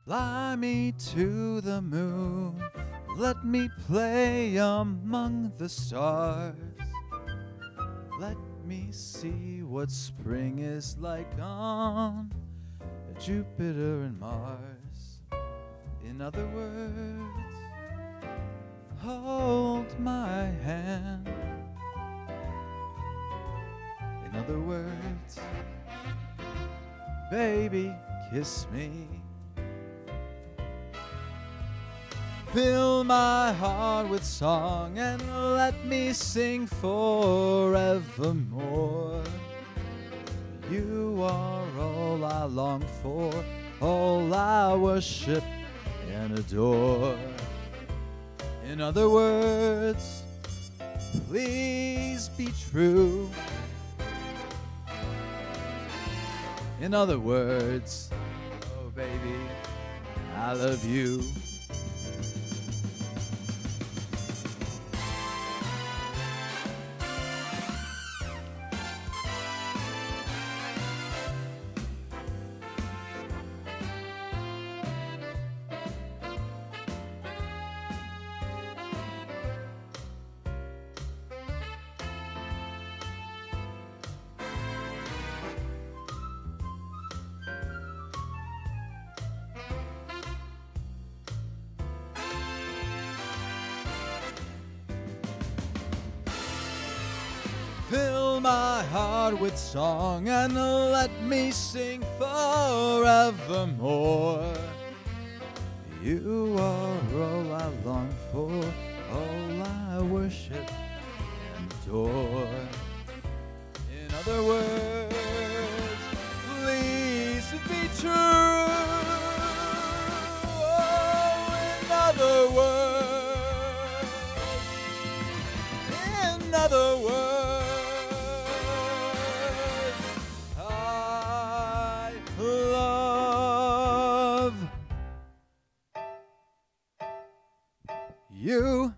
Fly me to the moon, let me play among the stars. Let me see what spring is like on Jupiter and Mars. In other words, hold my hand. In other words, baby, kiss me. Fill my heart with song and let me sing forevermore. You are all I long for, all I worship and adore. In other words, please be true. In other words, oh baby, I love you. Fill my heart with song and let me sing forevermore. You are all I long for, all I worship and adore. In other words, please be true. Oh, in other words, in other words, you.